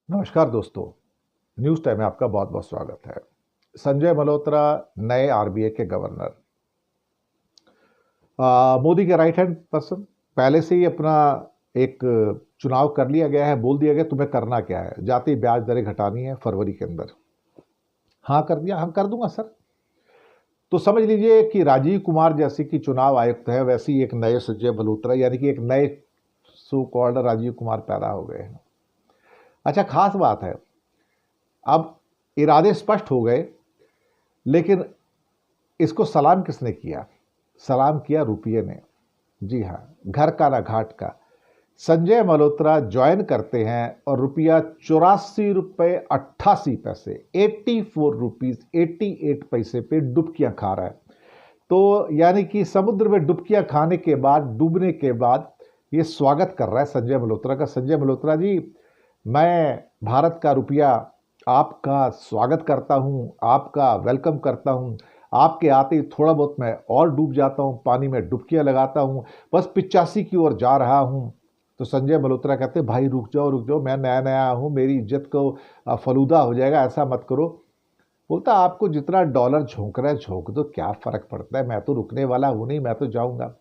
नमस्कार दोस्तों, news time में आपका बहुत बहुत स्वागत है। संजय मल्होत्रा नए आरबीआई के गवर्नर। मोदी के राइट हैंड पर्सन, पहले से ही अपना एक चुनाव कर लिया गया है। बोल दिया गया तुम्हें करना क्या है, जाती ब्याज दरें घटानी है फरवरी के अंदर। हाँ कर दिया, हाँ कर दूंगा सर। तो समझ लीजिए कि राजीव कुमार जैसे कि चुनाव आयुक्त है, वैसी एक नए संजय मल्होत्रा यानी कि एक नए सो कॉल्ड राजीव कुमार पैदा हो गए हैं। अच्छा, खास बात है, अब इरादे स्पष्ट हो गए, लेकिन इसको सलाम किसने किया? सलाम किया रुपये ने। जी हाँ, घर का ना घाट का। संजय मल्होत्रा ज्वाइन करते हैं और रुपया 84 रुपये 88 पैसे 84 रुपीज 88 पैसे पे डुबकियां खा रहा है। तो यानी कि समुद्र में डुबकियां खाने के बाद, डूबने के बाद ये स्वागत कर रहा है संजय मल्होत्रा का। संजय मल्होत्रा जी, मैं भारत का रुपया आपका स्वागत करता हूँ, आपका वेलकम करता हूँ। आपके आते ही थोड़ा बहुत मैं और डूब जाता हूँ, पानी में डुबकियाँ लगाता हूँ, बस 85 की ओर जा रहा हूँ। तो संजय मल्होत्रा कहते भाई रुक जाओ, मैं नया नया हूँ, मेरी इज्जत को फलूदा हो जाएगा, ऐसा मत करो। बोलता आपको जितना डॉलर झोंक रहा है झोंक दो, क्या फ़र्क पड़ता है, मैं तो रुकने वाला हूँ नहीं, मैं तो जाऊँगा।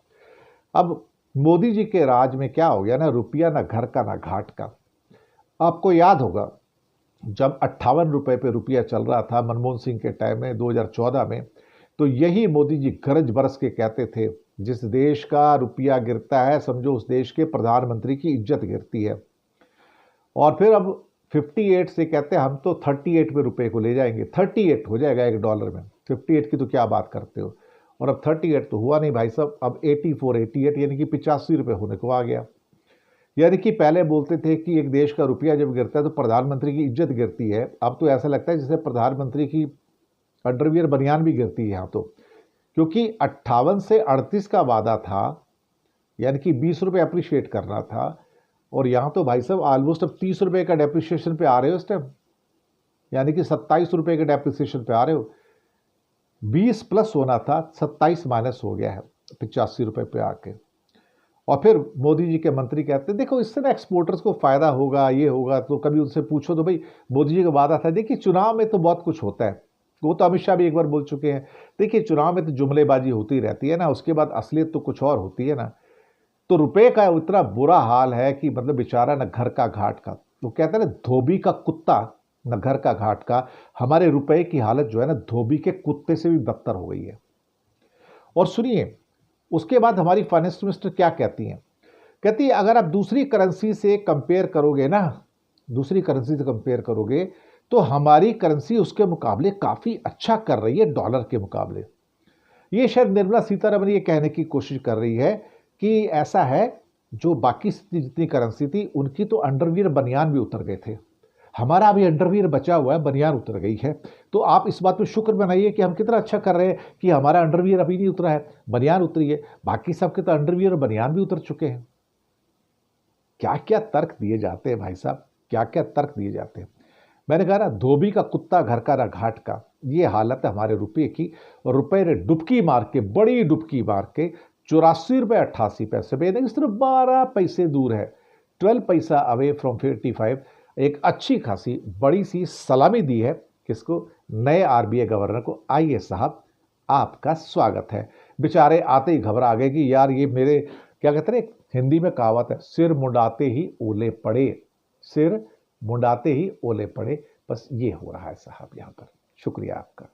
अब मोदी जी के राज में क्या हो गया ना, रुपया ना घर का ना घाट का। आपको याद होगा जब 58 रुपये पे रुपया चल रहा था मनमोहन सिंह के टाइम में 2014 में, तो यही मोदी जी गरज बरस के कहते थे जिस देश का रुपया गिरता है समझो उस देश के प्रधानमंत्री की इज्जत गिरती है। और फिर अब 58 से कहते हैं हम तो 38 में रुपए को ले जाएंगे, 38 हो जाएगा एक डॉलर में। 58 की तो क्या बात करते हो। और अब 38 तो हुआ नहीं भाई साहब, अब 88 यानी कि 85 रुपये होने को आ गया। यानी कि पहले बोलते थे कि एक देश का रुपया जब गिरता है तो प्रधानमंत्री की इज्जत गिरती है, अब तो ऐसा लगता है जैसे प्रधानमंत्री की अंडरवियर बनियान भी गिरती है यहाँ तो। क्योंकि 58 से 38 का वादा था, यानी कि 20 रुपये अप्रिशिएट करना था, और यहाँ तो भाई साहब ऑलमोस्ट अब 30 रुपये का डेप्रिसिएशन पे आ रहे हो इस टाइम, यानी कि 27 रुपये के डेप्रिसिएशन पे आ रहे हो। 20 प्लस होना था, 27 माइनस हो गया है 85 रुपये पे आके। और फिर मोदी जी के मंत्री कहते हैं देखो इससे ना एक्सपोर्टर्स को फ़ायदा होगा, ये होगा। तो कभी उनसे पूछो तो भाई मोदी जी का वादा था, देखिए चुनाव में तो बहुत कुछ होता है, वो तो अमित शाह भी एक बार बोल चुके हैं। देखिए चुनाव में तो जुमलेबाजी होती रहती है ना, उसके बाद असलियत तो कुछ और होती है ना। तो रुपए का इतना बुरा हाल है कि मतलब बेचारा न घर का घाट का। तो कहते हैं ना धोबी का कुत्ता न घर का घाट का। हमारे रुपए की हालत जो है ना धोबी के कुत्ते से भी बदतर हो गई है। और सुनिए, उसके बाद हमारी फाइनेंस मिनिस्टर क्या कहती हैं? कहती है अगर आप दूसरी करेंसी से कंपेयर करोगे ना, दूसरी करेंसी से कंपेयर करोगे तो हमारी करेंसी उसके मुकाबले काफ़ी अच्छा कर रही है डॉलर के मुकाबले। ये शायद निर्मला सीतारमण ये कहने की कोशिश कर रही है कि ऐसा है, जो बाकी जितनी करेंसी थी उनकी तो अंडरवियर बनियान भी उतर गए थे, हमारा अभी अंडरवियर बचा हुआ है, बनियान उतर गई है। तो आप इस बात पर शुक्र मनाइए कि हम कितना अच्छा कर रहे हैं कि हमारा अंडरवियर अभी नहीं उतरा है, बनियान उतरी है। बाकी सबके तो अंडरवियर और बनियान भी उतर चुके हैं। क्या क्या तर्क दिए जाते हैं भाई साहब, क्या क्या तर्क दिए जाते हैं। मैंने कहा ना धोबी का कुत्ता घर का ना घाट का, ये हालत है हमारे रुपये की। और रुपये ने डुबकी मार के, बड़ी डुबकी मार के 84 रुपये 88 पैसे पे, नहीं सिर्फ 12 पैसे दूर है, 12 पैसा अवे फ्रॉम 55। एक अच्छी खासी बड़ी सी सलामी दी है किसको? नए आरबीआई गवर्नर को। आइए साहब, आपका स्वागत है। बेचारे आते ही घबरा गए कि यार ये मेरे, क्या कहते हैं हिंदी में कहावत है, सिर मुंडाते ही ओले पड़े, सिर मुंडाते ही ओले पड़े। बस ये हो रहा है साहब यहाँ पर। शुक्रिया आपका।